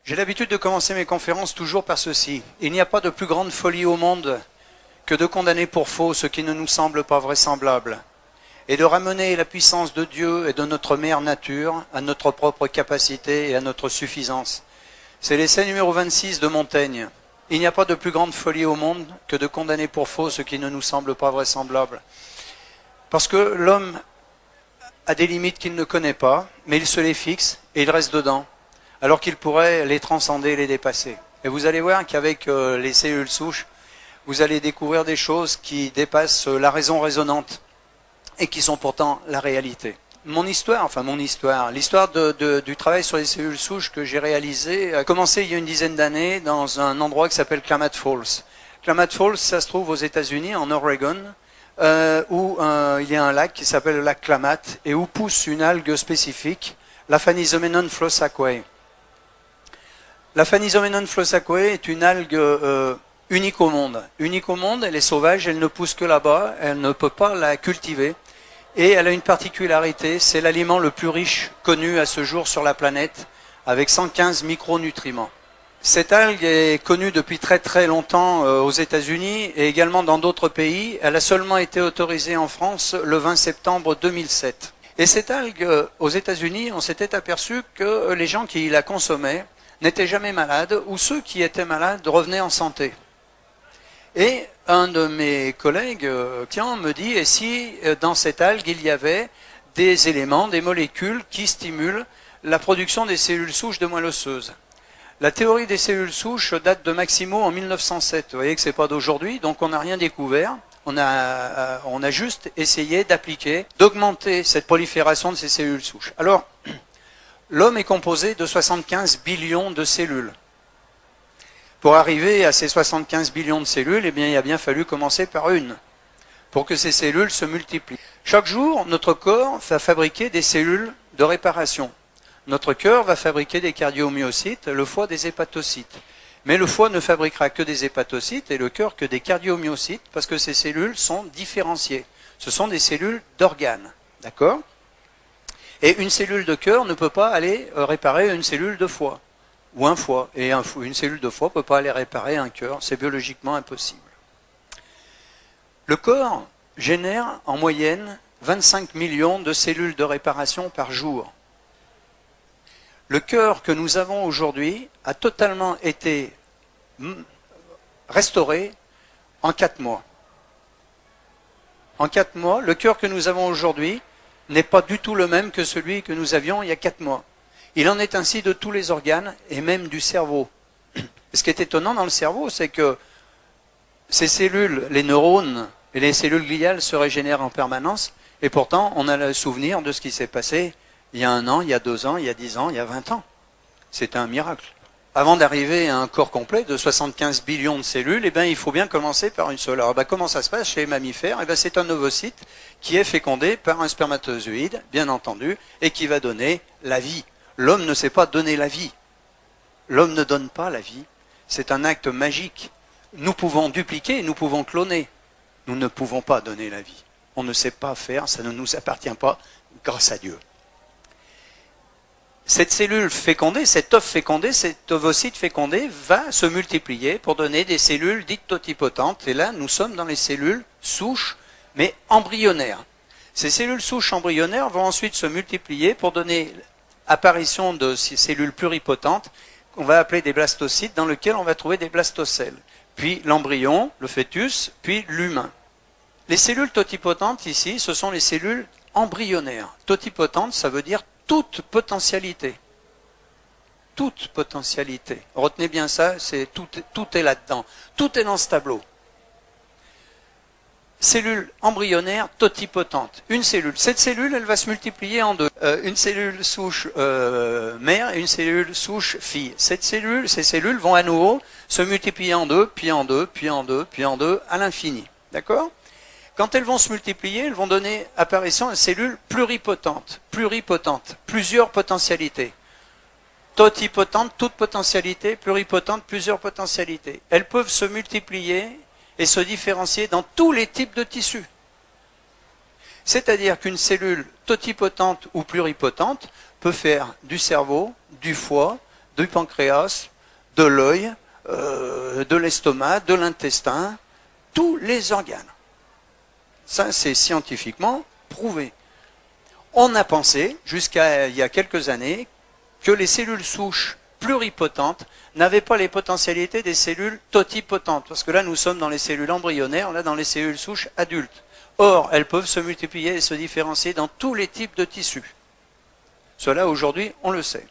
J'ai l'habitude de commencer mes conférences toujours par ceci. Il n'y a pas de plus grande folie au monde que de condamner pour faux ce qui ne nous semble pas vraisemblable, et de ramener la puissance de Dieu et de notre mère nature à notre propre capacité et à notre suffisance. C'est l'essai numéro 26 de Montaigne. Il n'y a pas de plus grande folie au monde que de condamner pour faux ce qui ne nous semble pas vraisemblable. Parce que l'homme a des limites qu'il ne connaît pas, mais il se les fixe et il reste dedans, alors qu'il pourrait les transcender et les dépasser. Et vous allez voir qu'avec les cellules souches, vous allez découvrir des choses qui dépassent la raison raisonnante et qui sont pourtant la réalité. L'histoire du travail sur les cellules souches que j'ai réalisé a commencé il y a une dizaine d'années dans un endroit qui s'appelle Klamath Falls. Klamath Falls, ça se trouve aux États-Unis, en Oregon, où il y a un lac qui s'appelle le lac Klamath et où pousse une algue spécifique, la Phanizomenon flosaceae. La Phanizomenon flosaceae est une algue unique au monde. Unique au monde, elle est sauvage, elle ne pousse que là-bas, elle ne peut pas la cultiver. Et elle a une particularité, c'est l'aliment le plus riche connu à ce jour sur la planète, avec 115 micronutriments. Cette algue est connue depuis très très longtemps aux États-Unis et également dans d'autres pays. Elle a seulement été autorisée en France le 20 septembre 2007. Et cette algue, aux États-Unis, on s'était aperçu que les gens qui la consommaient n'étaient jamais malades, ou ceux qui étaient malades revenaient en santé. Et un de mes collègues me dit, et si dans cette algue il y avait des éléments, des molécules qui stimulent la production des cellules souches de moelle osseuse. La théorie des cellules souches date de Maximo en 1907. Vous voyez que c'est pas d'aujourd'hui, donc on n'a rien découvert. On a juste essayé d'appliquer, d'augmenter cette prolifération de ces cellules souches. Alors, l'homme est composé de 75 billions de cellules. Pour arriver à ces 75 billions de cellules, eh bien, il a bien fallu commencer par une, pour que ces cellules se multiplient. Chaque jour, notre corps va fabriquer des cellules de réparation. Notre cœur va fabriquer des cardiomyocytes, le foie des hépatocytes. Mais le foie ne fabriquera que des hépatocytes et le cœur que des cardiomyocytes, parce que ces cellules sont différenciées. Ce sont des cellules d'organes. D'accord ? Et une cellule de cœur ne peut pas aller réparer une cellule de foie. Ou un foie. Et une cellule de foie ne peut pas aller réparer un cœur. C'est biologiquement impossible. Le corps génère en moyenne 25 millions de cellules de réparation par jour. Le cœur que nous avons aujourd'hui a totalement été restauré en 4 mois. En 4 mois, le cœur que nous avons aujourd'hui n'est pas du tout le même que celui que nous avions il y a 4 mois. Il en est ainsi de tous les organes et même du cerveau. Ce qui est étonnant dans le cerveau, c'est que ces cellules, les neurones et les cellules gliales se régénèrent en permanence et pourtant on a le souvenir de ce qui s'est passé il y a 1 an, il y a 2 ans, il y a 10 ans, il y a 20 ans. C'est un miracle. Avant d'arriver à un corps complet de 75 billions de cellules, eh bien, il faut bien commencer par une seule. Alors, comment ça se passe chez les mammifères ? Eh bien, c'est un ovocyte qui est fécondé par un spermatozoïde, bien entendu, et qui va donner la vie. L'homme ne sait pas donner la vie. L'homme ne donne pas la vie. C'est un acte magique. Nous pouvons dupliquer, nous pouvons cloner. Nous ne pouvons pas donner la vie. On ne sait pas faire, ça ne nous appartient pas, grâce à Dieu. Cette cellule fécondée, cet œuf fécondé, cet ovocyte fécondé va se multiplier pour donner des cellules dites totipotentes. Et là, nous sommes dans les cellules souches, mais embryonnaires. Ces cellules souches embryonnaires vont ensuite se multiplier pour donner apparition de ces cellules pluripotentes qu'on va appeler des blastocytes, dans lesquels on va trouver des blastocèles. Puis l'embryon, le fœtus, puis l'humain. Les cellules totipotentes ici, ce sont les cellules embryonnaires. Totipotentes, ça veut dire toute potentialité. Toute potentialité. Retenez bien ça, tout est là-dedans. Tout est dans ce tableau. Cellule embryonnaire totipotente. Une cellule. Cette cellule, elle va se multiplier en deux. Une cellule souche mère et une cellule souche fille. Ces cellules vont à nouveau se multiplier en deux, puis en deux, puis en deux, puis en deux, à l'infini. D'accord ? Quand elles vont se multiplier, elles vont donner apparition à cellules pluripotentes. Pluripotentes. Plusieurs potentialités. Totipotentes, toute potentialité. Pluripotentes, plusieurs potentialités. Elles peuvent se multiplier et se différencier dans tous les types de tissus. C'est-à-dire qu'une cellule totipotente ou pluripotente peut faire du cerveau, du foie, du pancréas, de l'œil, de l'estomac, de l'intestin, tous les organes. Ça, c'est scientifiquement prouvé. On a pensé, jusqu'à il y a quelques années, que les cellules souches pluripotentes n'avaient pas les potentialités des cellules totipotentes. Parce que là, nous sommes dans les cellules embryonnaires, là, dans les cellules souches adultes. Or, elles peuvent se multiplier et se différencier dans tous les types de tissus. Cela, aujourd'hui, on le sait.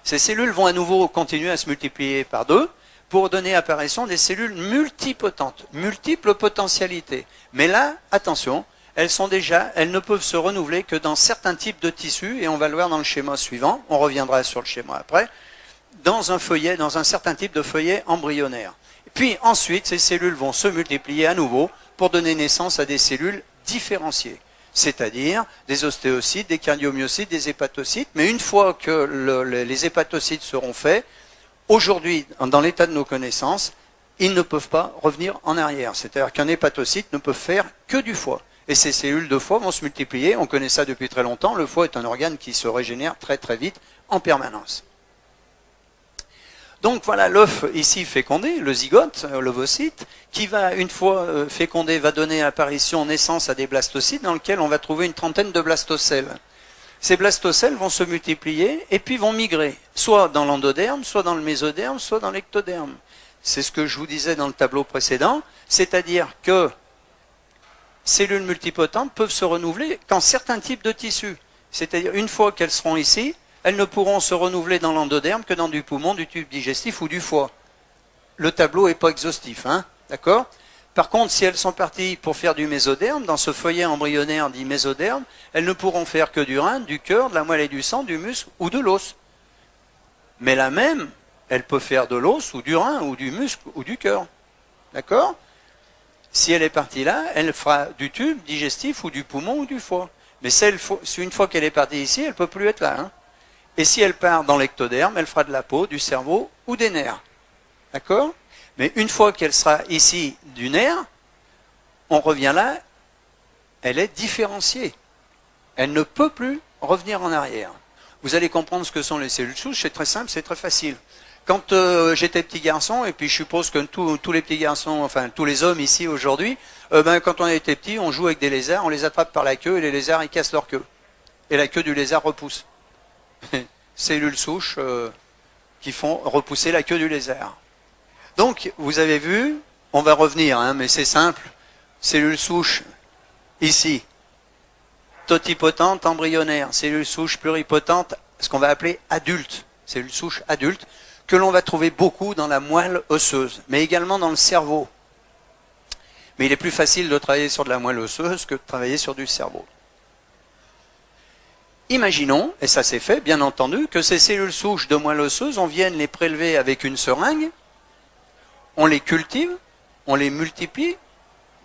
Ces cellules vont à nouveau continuer à se multiplier par deux pour donner apparition des cellules multipotentes, multiples potentialités. Mais là, attention, elles ne peuvent se renouveler que dans certains types de tissus, et on va le voir dans le schéma suivant, on reviendra sur le schéma après, dans un feuillet, dans un certain type de feuillet embryonnaire. Puis ensuite, ces cellules vont se multiplier à nouveau pour donner naissance à des cellules différenciées, c'est-à-dire des ostéocytes, des cardiomyocytes, des hépatocytes. Mais une fois que les hépatocytes seront faits, aujourd'hui, dans l'état de nos connaissances, ils ne peuvent pas revenir en arrière. C'est-à-dire qu'un hépatocyte ne peut faire que du foie. Et ces cellules de foie vont se multiplier, on connaît ça depuis très longtemps, le foie est un organe qui se régénère très très vite, en permanence. Donc voilà l'œuf ici fécondé, le zygote, l'ovocyte, qui va, une fois fécondé, va donner apparition, naissance à des blastocytes dans lesquels on va trouver une trentaine de blastocèles. Ces blastocèles vont se multiplier et puis vont migrer, soit dans l'endoderme, soit dans le mésoderme, soit dans l'ectoderme. C'est ce que je vous disais dans le tableau précédent, c'est-à-dire que cellules multipotentes peuvent se renouveler qu'en certains types de tissus. C'est-à-dire, une fois qu'elles seront ici, elles ne pourront se renouveler dans l'endoderme que dans du poumon, du tube digestif ou du foie. Le tableau n'est pas exhaustif, hein, d'accord? Par contre, si elles sont parties pour faire du mésoderme, dans ce feuillet embryonnaire dit mésoderme, elles ne pourront faire que du rein, du cœur, de la moelle et du sang, du muscle ou de l'os. Mais la même, elle peut faire de l'os ou du rein ou du muscle ou du cœur. D'accord? Si elle est partie là, elle fera du tube digestif ou du poumon ou du foie. Mais une fois qu'elle est partie ici, elle ne peut plus être là. Hein. Et si elle part dans l'ectoderme, elle fera de la peau, du cerveau ou des nerfs. D'accord? Mais une fois qu'elle sera ici du nerf, on revient là, elle est différenciée. Elle ne peut plus revenir en arrière. Vous allez comprendre ce que sont les cellules souches, c'est très simple, c'est très facile. Quand j'étais petit garçon, et puis je suppose que tous les petits garçons, enfin tous les hommes ici aujourd'hui, quand on était petit, on joue avec des lézards, on les attrape par la queue et les lézards ils cassent leur queue. Et la queue du lézard repousse. Cellules souches qui font repousser la queue du lézard. Donc vous avez vu, on va revenir, hein, mais c'est simple. Cellules souches ici, totipotentes embryonnaires, cellules souches pluripotentes, ce qu'on va appeler adultes, cellules souches adultes, que l'on va trouver beaucoup dans la moelle osseuse, mais également dans le cerveau. Mais il est plus facile de travailler sur de la moelle osseuse que de travailler sur du cerveau. Imaginons, et ça c'est fait, bien entendu, que ces cellules souches de moelle osseuse, on vienne les prélever avec une seringue, on les cultive, on les multiplie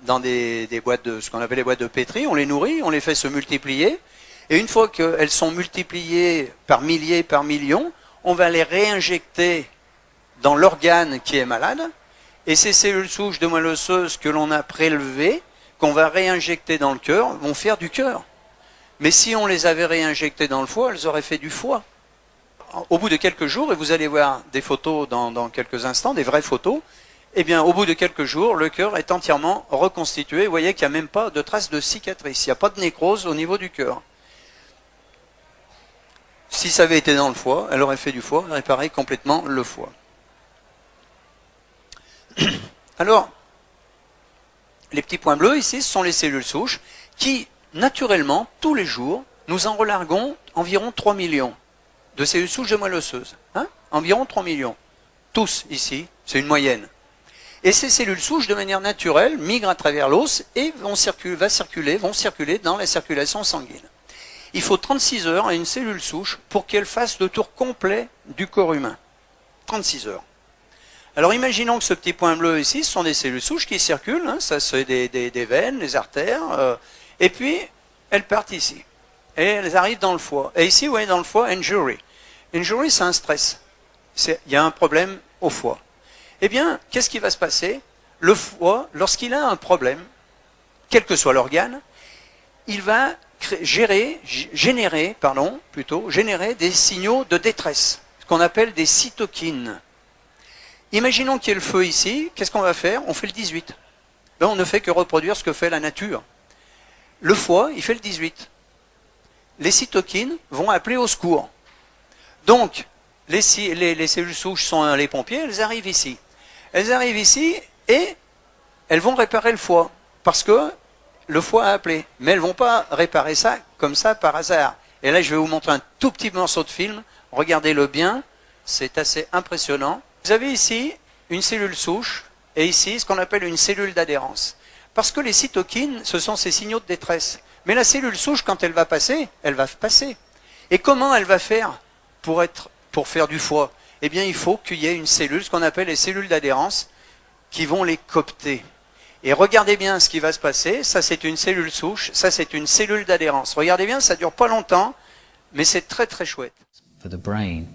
dans des boîtes de, ce qu'on appelle les boîtes de pétri, on les nourrit, on les fait se multiplier, et une fois qu'elles sont multipliées par milliers, par millions, on va les réinjecter dans l'organe qui est malade, et ces cellules souches de moelle osseuse que l'on a prélevées, qu'on va réinjecter dans le cœur, vont faire du cœur. Mais si on les avait réinjectées dans le foie, elles auraient fait du foie. Au bout de quelques jours, et vous allez voir des photos dans quelques instants, des vraies photos, eh bien au bout de quelques jours, le cœur est entièrement reconstitué. Vous voyez qu'il n'y a même pas de traces de cicatrice, il n'y a pas de nécrose au niveau du cœur. Si ça avait été dans le foie, elle aurait fait du foie, réparer complètement le foie. Alors, les petits points bleus ici, ce sont les cellules souches qui, naturellement, tous les jours, nous en relarguons environ 3 millions de cellules souches de moelle osseuse. Hein, environ 3 millions. Tous ici, c'est une moyenne. Et ces cellules souches, de manière naturelle, migrent à travers l'os et vont circuler dans la circulation sanguine. Il faut 36 heures à une cellule souche pour qu'elle fasse le tour complet du corps humain. 36 heures. Alors imaginons que ce petit point bleu ici, ce sont des cellules souches qui circulent, hein, ça c'est des veines, des artères, et puis elles partent ici. Et elles arrivent dans le foie. Et ici, vous voyez dans le foie, injury. Injury, c'est un stress. Il y a un problème au foie. Eh bien, qu'est-ce qui va se passer? Le foie, lorsqu'il a un problème, quel que soit l'organe, il va générer des signaux de détresse, qu'on appelle des cytokines. Imaginons qu'il y ait le feu ici, qu'est-ce qu'on va faire? On fait le 18. Ben, on ne fait que reproduire ce que fait la nature. Le foie, il fait le 18. Les cytokines vont appeler au secours. Donc, les cellules souches sont les pompiers, elles arrivent ici. Elles arrivent ici et elles vont réparer le foie, parce que le foie a appelé. Mais elles ne vont pas réparer ça comme ça par hasard. Et là, je vais vous montrer un tout petit morceau de film. Regardez-le bien, c'est assez impressionnant. Vous avez ici une cellule souche et ici ce qu'on appelle une cellule d'adhérence. Parce que les cytokines, ce sont ces signaux de détresse. Mais la cellule souche, quand elle va passer, elle va passer. Et comment elle va faire pour faire du foie? Eh bien, il faut qu'il y ait une cellule, ce qu'on appelle les cellules d'adhérence, qui vont les coopter. Et regardez bien ce qui va se passer. Ça, c'est une cellule souche. Ça, c'est une cellule d'adhérence. Regardez bien, ça dure pas longtemps, mais c'est très très chouette. For the brain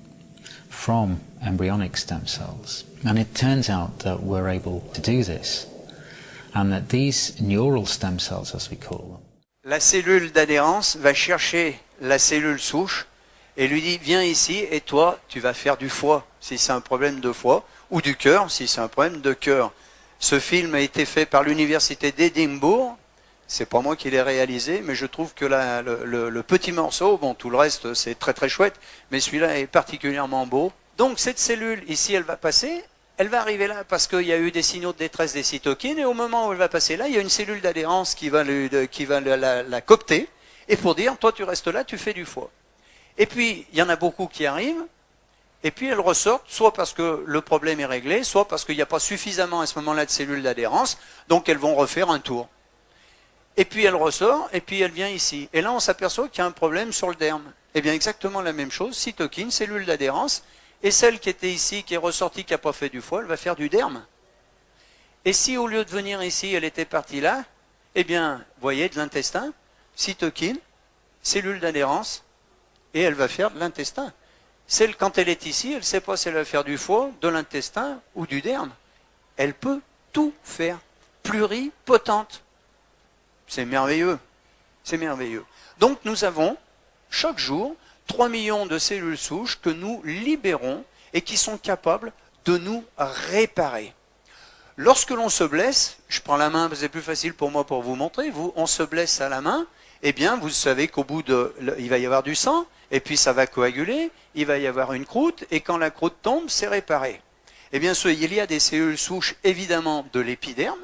from embryonic stem cells. And it turns out that we're able to do this. And that these neural stem cells, as we call them. La cellule d'adhérence va chercher la cellule souche et lui dit, viens ici et toi, tu vas faire du foie, si c'est un problème de foie, ou du cœur, si c'est un problème de cœur. Ce film a été fait par l'université d'Édimbourg. C'est pas moi qui l'ai réalisé, mais je trouve que le petit morceau, bon, tout le reste, c'est très très chouette, mais celui-là est particulièrement beau. Donc cette cellule, ici, elle va passer, elle va arriver là parce qu'il y a eu des signaux de détresse des cytokines, et au moment où elle va passer là, il y a une cellule d'adhérence qui va la coopter, et pour dire, toi tu restes là, tu fais du foie. Et puis, il y en a beaucoup qui arrivent, et puis elles ressortent, soit parce que le problème est réglé, soit parce qu'il n'y a pas suffisamment à ce moment-là de cellules d'adhérence, donc elles vont refaire un tour. Et puis elle ressort, et puis elle vient ici. Et là, on s'aperçoit qu'il y a un problème sur le derme. Eh bien, exactement la même chose, cytokine, cellule d'adhérence, et celle qui était ici, qui est ressortie, qui n'a pas fait du foie, elle va faire du derme. Et si au lieu de venir ici, elle était partie là, eh bien, vous voyez, de l'intestin, cytokine, cellule d'adhérence, et elle va faire de l'intestin. Celle, quand elle est ici, elle ne sait pas si elle va faire du foie, de l'intestin ou du derme. Elle peut tout faire. Pluripotente. C'est merveilleux. C'est merveilleux. Donc nous avons, chaque jour, 3 millions de cellules souches que nous libérons et qui sont capables de nous réparer. Lorsque l'on se blesse, je prends la main, c'est plus facile pour moi pour vous montrer, on se blesse à la main, eh bien vous savez qu'au bout il va y avoir du sang, et puis ça va coaguler, il va y avoir une croûte, et quand la croûte tombe, c'est réparé. Eh bien il y a des cellules souches évidemment de l'épiderme,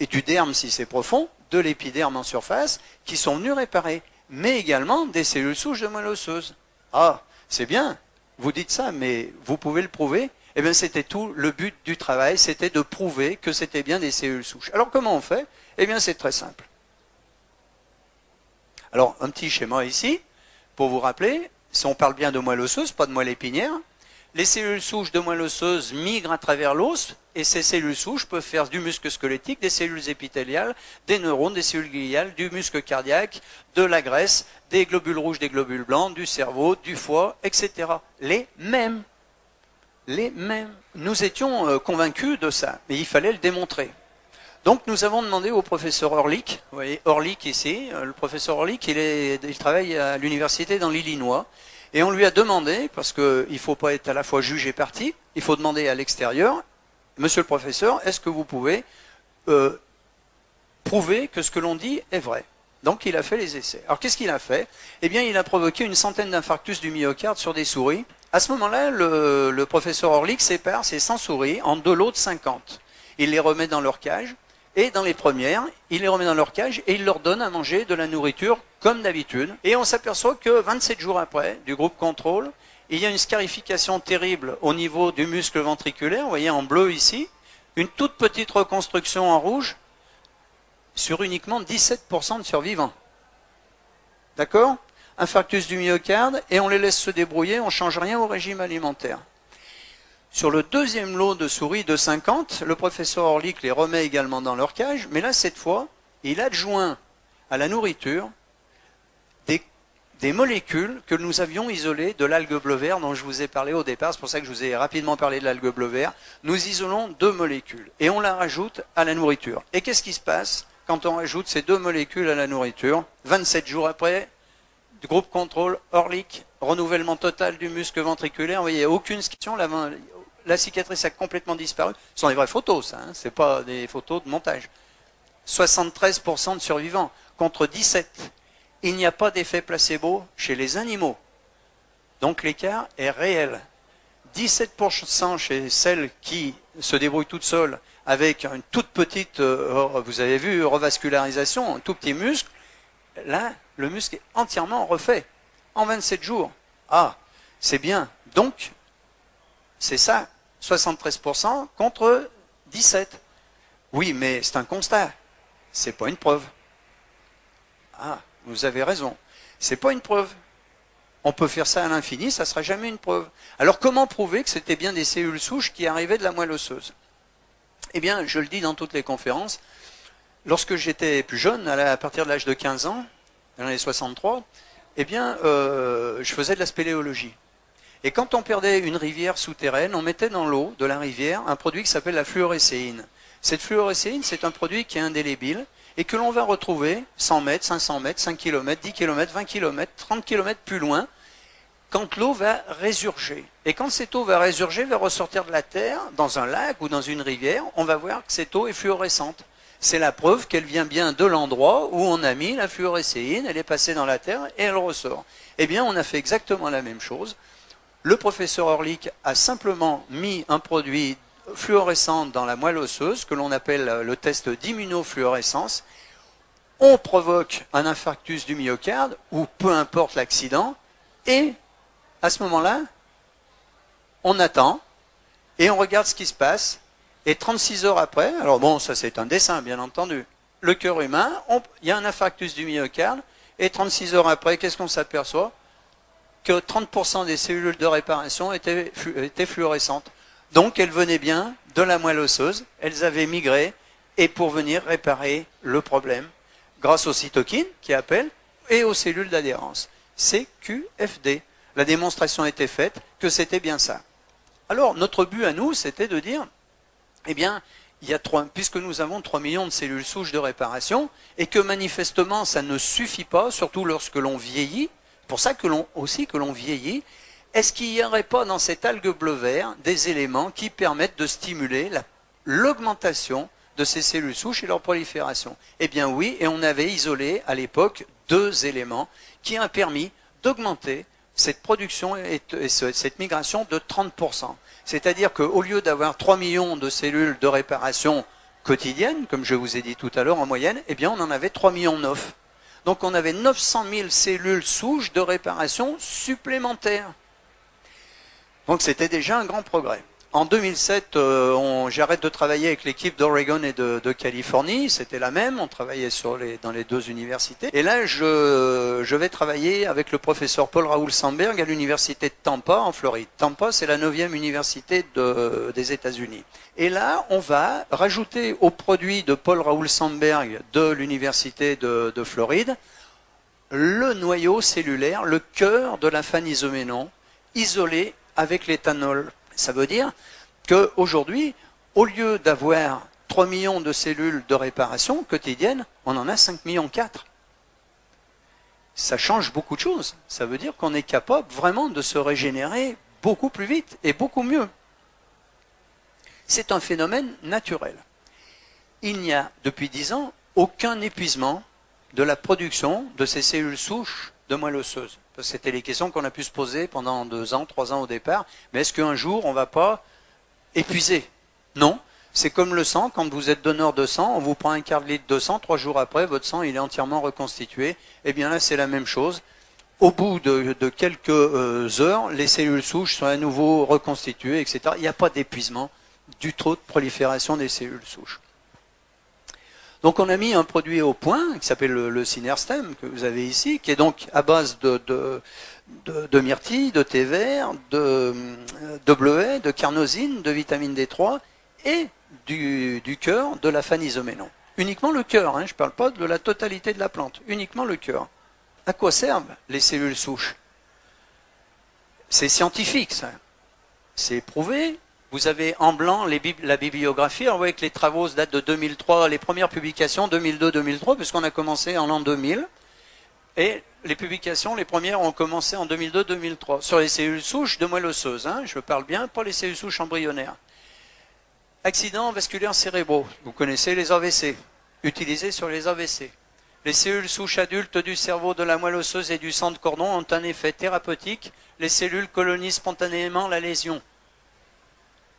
et du derme si c'est profond, de l'épiderme en surface, qui sont venues réparer, mais également des cellules souches de moelle osseuse. Ah, c'est bien, vous dites ça, mais vous pouvez le prouver. Eh bien c'était tout le but du travail, c'était de prouver que c'était bien des cellules souches. Alors comment on fait? Eh bien c'est très simple. Alors un petit schéma ici, pour vous rappeler, si on parle bien de moelle osseuse, pas de moelle épinière, les cellules souches de moelle osseuse migrent à travers l'os, et ces cellules souches peuvent faire du muscle squelettique, des cellules épithéliales, des neurones, des cellules gliales, du muscle cardiaque, de la graisse, des globules rouges, des globules blancs, du cerveau, du foie, etc. Les mêmes. Les mêmes. Nous étions convaincus de ça, mais il fallait le démontrer. Donc nous avons demandé au professeur Orlik, vous voyez Orlik ici, le professeur Orlik, il travaille à l'université dans l'Illinois, et on lui a demandé, parce qu'il ne faut pas être à la fois juge et partie, il faut demander à l'extérieur, monsieur le professeur, est-ce que vous pouvez prouver que ce que l'on dit est vrai? Donc il a fait les essais. Alors qu'est-ce qu'il a fait? Eh bien il a provoqué une centaine d'infarctus du myocarde sur des souris. À ce moment-là, le professeur Orlik sépare ces 100 souris en 2 lots de 50. Il les remet dans leur cage, et dans les premières, il les remet dans leur cage et il leur donne à manger de la nourriture comme d'habitude. Et on s'aperçoit que 27 jours après, du groupe contrôle, il y a une scarification terrible au niveau du muscle ventriculaire, vous voyez en bleu ici, une toute petite reconstruction en rouge sur uniquement 17% de survivants. D'accord? Infarctus du myocarde, et on les laisse se débrouiller, on ne change rien au régime alimentaire. Sur le deuxième lot de souris de 50, le professeur Orlik les remet également dans leur cage, mais là, cette fois, il adjoint à la nourriture des molécules que nous avions isolées de l'algue bleu vert dont je vous ai parlé au départ. C'est pour ça que je vous ai rapidement parlé de l'algue bleu vert. Nous isolons 2 molécules et on la rajoute à la nourriture. Et qu'est-ce qui se passe quand on rajoute ces 2 molécules à la nourriture? 27 jours après, du groupe contrôle, Orlik, renouvellement total du muscle ventriculaire. Vous voyez, aucune scission, la cicatrice a complètement disparu. Ce sont des vraies photos, ça, hein, c'est pas des photos de montage. 73% de survivants contre 17%. Il n'y a pas d'effet placebo chez les animaux. Donc l'écart est réel. 17% chez celles qui se débrouillent toutes seules avec une toute petite, vous avez vu, revascularisation, un tout petit muscle. Là, le muscle est entièrement refait en 27 jours. Ah, c'est bien. Donc, c'est ça, 73% contre 17%. Oui, mais c'est un constat. C'est pas une preuve. Ah, vous avez raison. C'est pas une preuve. On peut faire ça à l'infini, ça ne sera jamais une preuve. Alors comment prouver que c'était bien des cellules souches qui arrivaient de la moelle osseuse? Eh bien, je le dis dans toutes les conférences, lorsque j'étais plus jeune, à partir de l'âge de 15 ans, dans les 63, eh bien, je faisais de la spéléologie. Et quand on perdait une rivière souterraine, on mettait dans l'eau de la rivière un produit qui s'appelle la fluorécéine. Cette fluorécéine, c'est un produit qui est indélébile et que l'on va retrouver 100 mètres, 500 mètres, 5 km, 10 km, 20 km, 30 km plus loin, quand l'eau va résurger. Et quand cette eau va résurger, va ressortir de la terre, dans un lac ou dans une rivière, on va voir que cette eau est fluorescente. C'est la preuve qu'elle vient bien de l'endroit où on a mis la fluorécéine, elle est passée dans la terre et elle ressort. Eh bien, on a fait exactement la même chose. Le professeur Orlik a simplement mis un produit fluorescent dans la moelle osseuse, que l'on appelle le test d'immunofluorescence. On provoque un infarctus du myocarde, ou peu importe l'accident, et à ce moment-là, on attend, et on regarde ce qui se passe, et 36 heures après, alors bon, ça c'est un dessin, bien entendu, le cœur humain, il y a un infarctus du myocarde, et 36 heures après, qu'est-ce qu'on s'aperçoit? Que 30% des cellules de réparation étaient fluorescentes. Donc elles venaient bien de la moelle osseuse, elles avaient migré, et pour venir réparer le problème, grâce aux cytokines qui appellent, et aux cellules d'adhérence. CQFD. La démonstration était faite que c'était bien ça. Alors notre but à nous, c'était de dire, eh bien, puisque nous avons 3 millions de cellules souches de réparation, et que manifestement ça ne suffit pas, surtout lorsque l'on vieillit, pour ça que l'on vieillit, est-ce qu'il n'y aurait pas dans cette algue bleu-vert des éléments qui permettent de stimuler l'augmentation de ces cellules souches et leur prolifération? Eh bien oui, et on avait isolé à l'époque 2 éléments qui ont permis d'augmenter cette production et cette migration de 30%. C'est-à-dire qu'au lieu d'avoir 3 millions de cellules de réparation quotidiennes, comme je vous ai dit tout à l'heure en moyenne, eh bien on en avait 3,9 millions. Donc on avait 900 000 cellules souches de réparation supplémentaires. Donc c'était déjà un grand progrès. En 2007, j'arrête de travailler avec l'équipe d'Oregon et de Californie, c'était la même, on travaillait dans les 2 universités. Et là, je vais travailler avec le professeur Paul Raoul Sandberg à l'université de Tampa, en Floride. Tampa, c'est la 9e université des États-Unis. Et là, on va rajouter au produit de Paul Raoul Sandberg de l'université de Floride le noyau cellulaire, le cœur de la phanisoménon, isolé avec l'éthanol. Ça veut dire qu'aujourd'hui, au lieu d'avoir 3 millions de cellules de réparation quotidiennes, on en a 5,4 millions. Ça change beaucoup de choses. Ça veut dire qu'on est capable vraiment de se régénérer beaucoup plus vite et beaucoup mieux. C'est un phénomène naturel. Il n'y a, depuis 10 ans, aucun épuisement de la production de ces cellules souches de moelle osseuse. C'était les questions qu'on a pu se poser pendant 2 ans, 3 ans au départ. Mais est-ce qu'un jour, on ne va pas épuiser? Non. C'est comme le sang. Quand vous êtes donneur de sang, on vous prend un quart de litre de sang. 3 jours après, votre sang il est entièrement reconstitué. Eh bien là, c'est la même chose. Au bout de quelques heures, les cellules souches sont à nouveau reconstituées, etc. Il n'y a pas d'épuisement du trop de prolifération des cellules souches. Donc on a mis un produit au point qui s'appelle le Synerstem que vous avez ici, qui est donc à base de myrtille, de thé vert, de bleuet, de carnosine, de vitamine D3 et du cœur de la phanisoménon. Uniquement le cœur, hein, je ne parle pas de la totalité de la plante, uniquement le cœur. À quoi servent les cellules souches? C'est scientifique ça, c'est éprouvé. Vous avez en blanc la bibliographie. Alors vous voyez que les travaux datent de 2003, les premières publications 2002-2003, puisqu'on a commencé en l'an 2000. Et les publications, les premières ont commencé en 2002-2003, sur les cellules souches de moelle osseuse, hein, je parle bien, pas les cellules souches embryonnaires. Accidents vasculaires cérébraux, vous connaissez les AVC, utilisés sur les AVC. Les cellules souches adultes du cerveau, de la moelle osseuse et du sang de cordon ont un effet thérapeutique. Les cellules colonisent spontanément la lésion.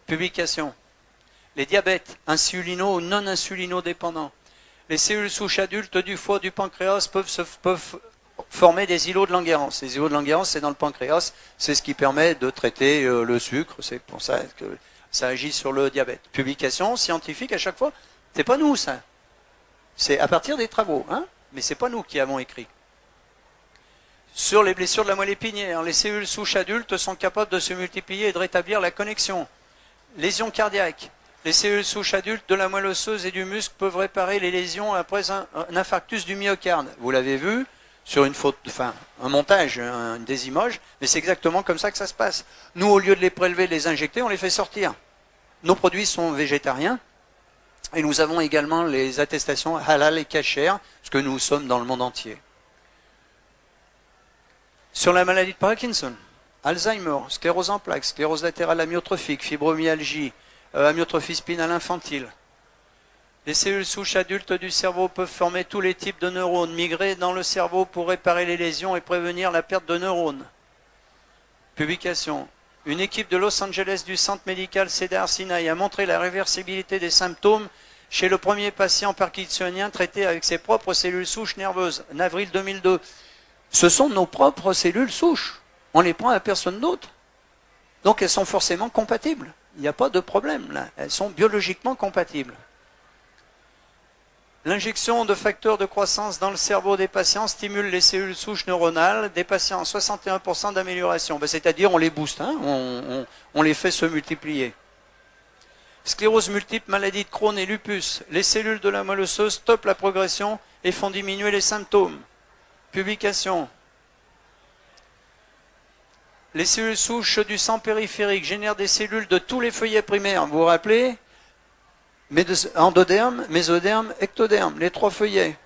Publication. Les diabètes, insulino ou non insulino-dépendants. Les cellules souches adultes du foie, du pancréas peuvent former des îlots de Langerhans. Les îlots de Langerhans, c'est dans le pancréas, c'est ce qui permet de traiter le sucre, c'est pour ça que ça agit sur le diabète. Publication scientifique à chaque fois, c'est pas nous ça. C'est à partir des travaux, hein, mais c'est pas nous qui avons écrit. Sur les blessures de la moelle épinière, les cellules souches adultes sont capables de se multiplier et de rétablir la connexion. Lésions cardiaques. Les cellules souches adultes de la moelle osseuse et du muscle peuvent réparer les lésions après un infarctus du myocarde. Vous l'avez vu sur une photo, enfin un montage, des images, mais c'est exactement comme ça que ça se passe. Nous, au lieu de les prélever, de les injecter, on les fait sortir. Nos produits sont végétariens. Et nous avons également les attestations halal et kasher, parce que nous sommes dans le monde entier. Sur la maladie de Parkinson, Alzheimer, sclérose en plaques, sclérose latérale amyotrophique, fibromyalgie, amyotrophie spinale infantile. Les cellules souches adultes du cerveau peuvent former tous les types de neurones, migrer dans le cerveau pour réparer les lésions et prévenir la perte de neurones. Publication. Une équipe de Los Angeles du centre médical Cedars-Sinai a montré la réversibilité des symptômes chez le premier patient parkinsonien traité avec ses propres cellules souches nerveuses, en avril 2002. Ce sont nos propres cellules souches. On les prend à personne d'autre. Donc elles sont forcément compatibles. Il n'y a pas de problème là. Elles sont biologiquement compatibles. L'injection de facteurs de croissance dans le cerveau des patients stimule les cellules souches neuronales des patients, 61% d'amélioration. Ben, c'est-à-dire on les booste, hein, on les fait se multiplier. Sclérose multiple, maladie de Crohn et lupus. Les cellules de la moelle osseuse stoppent la progression et font diminuer les symptômes. Publication. Les cellules souches du sang périphérique génèrent des cellules de tous les feuillets primaires. Vous vous rappelez ? Endoderme, mésoderme, ectoderme, les trois feuillets.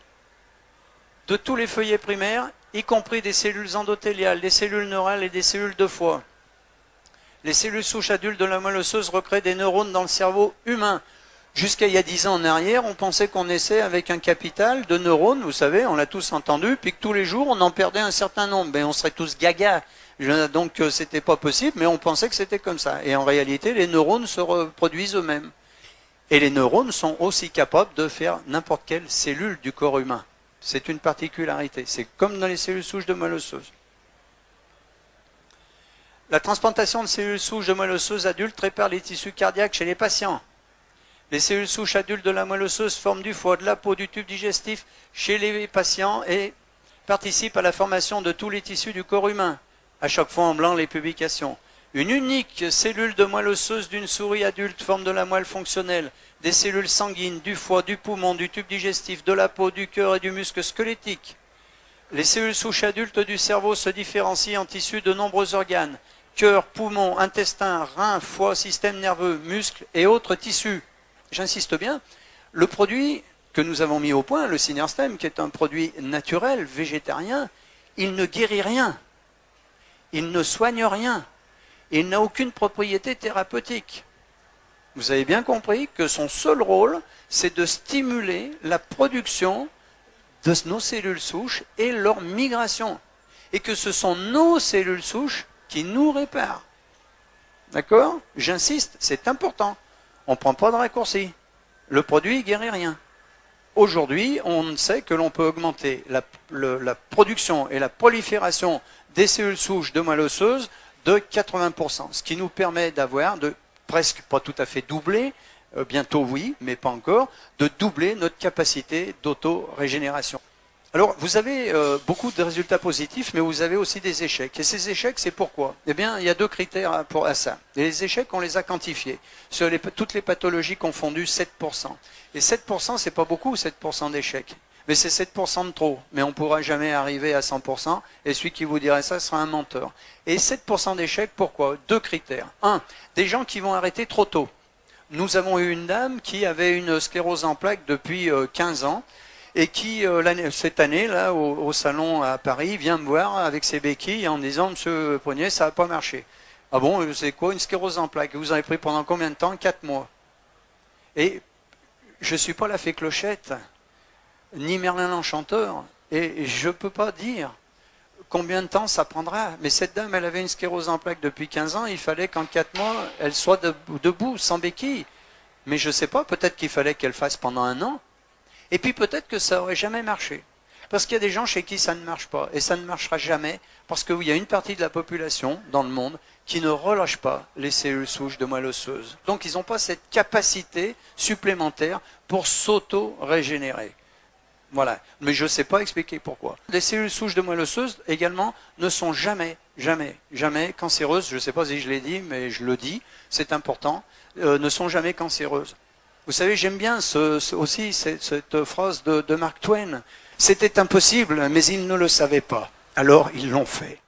De tous les feuillets primaires, y compris des cellules endothéliales, des cellules neurales et des cellules de foie. Les cellules souches adultes de la moelle osseuse recréent des neurones dans le cerveau humain. Jusqu'à il y a 10 ans en arrière, on pensait qu'on naissait avec un capital de neurones, vous savez, on l'a tous entendu, puis que tous les jours, on en perdait un certain nombre. Mais on serait tous gaga. Donc c'était pas possible, mais on pensait que c'était comme ça. Et en réalité, les neurones se reproduisent eux-mêmes. Et les neurones sont aussi capables de faire n'importe quelle cellule du corps humain. C'est une particularité. C'est comme dans les cellules souches de moelle osseuse. La transplantation de cellules souches de moelle osseuse adultes répare les tissus cardiaques chez les patients. Les cellules souches adultes de la moelle osseuse forment du foie, de la peau, du tube digestif chez les patients et participent à la formation de tous les tissus du corps humain. À chaque fois en blanc les publications. Une unique cellule de moelle osseuse d'une souris adulte forme de la moelle fonctionnelle, des cellules sanguines, du foie, du poumon, du tube digestif, de la peau, du cœur et du muscle squelettique. Les cellules souches adultes du cerveau se différencient en tissus de nombreux organes, cœur, poumon, intestin, rein, foie, système nerveux, muscles et autres tissus. J'insiste bien, le produit que nous avons mis au point, le Synerstem, qui est un produit naturel, végétarien, il ne guérit rien, il ne soigne rien. Il n'a aucune propriété thérapeutique. Vous avez bien compris que son seul rôle, c'est de stimuler la production de nos cellules souches et leur migration. Et que ce sont nos cellules souches qui nous réparent. D'accord ? J'insiste, c'est important. On ne prend pas de raccourci. Le produit ne guérit rien. Aujourd'hui, on sait que l'on peut augmenter la production et la prolifération des cellules souches de moelle osseuse de 80%, ce qui nous permet d'avoir, de presque pas tout à fait doubler, bientôt oui, mais pas encore, de doubler notre capacité d'auto-régénération. Alors, vous avez beaucoup de résultats positifs, mais vous avez aussi des échecs. Et ces échecs, c'est pourquoi ? Eh bien, il y a deux critères à ça. Et les échecs, on les a quantifiés. Sur toutes les pathologies confondues, 7%. Et 7%, c'est pas beaucoup, 7% d'échecs. Mais c'est 7% de trop. Mais on ne pourra jamais arriver à 100%. Et celui qui vous dirait ça sera un menteur. Et 7% d'échecs, pourquoi ? Deux critères. Un, des gens qui vont arrêter trop tôt. Nous avons eu une dame qui avait une sclérose en plaques depuis 15 ans. et qui, cette année, là, au salon à Paris, vient me voir avec ses béquilles en me disant « Monsieur Poignet, ça n'a pas marché. » Ah bon, c'est quoi une sclérose en plaques? Vous avez pris pendant combien de temps? 4 mois. Et je ne suis pas la fée Clochette, ni Merlin l'Enchanteur, et je ne peux pas dire combien de temps ça prendra. Mais cette dame, elle avait une sclérose en plaques depuis 15 ans, il fallait qu'en 4 mois, elle soit debout, sans béquille. Mais je ne sais pas, peut-être qu'il fallait qu'elle fasse pendant 1 an. Et puis peut-être que ça n'aurait jamais marché. Parce qu'il y a des gens chez qui ça ne marche pas. Et ça ne marchera jamais, parce qu'il y a une partie de la population dans le monde qui ne relâche pas les cellules souches de moelle osseuse. Donc ils n'ont pas cette capacité supplémentaire pour s'auto-régénérer. Voilà. Mais je ne sais pas expliquer pourquoi. Les cellules souches de moelle osseuse, également, ne sont jamais cancéreuses. Je ne sais pas si je l'ai dit, mais je le dis, c'est important, ne sont jamais cancéreuses. Vous savez, j'aime bien aussi cette phrase de Mark Twain. C'était impossible, mais ils ne le savaient pas. Alors ils l'ont fait.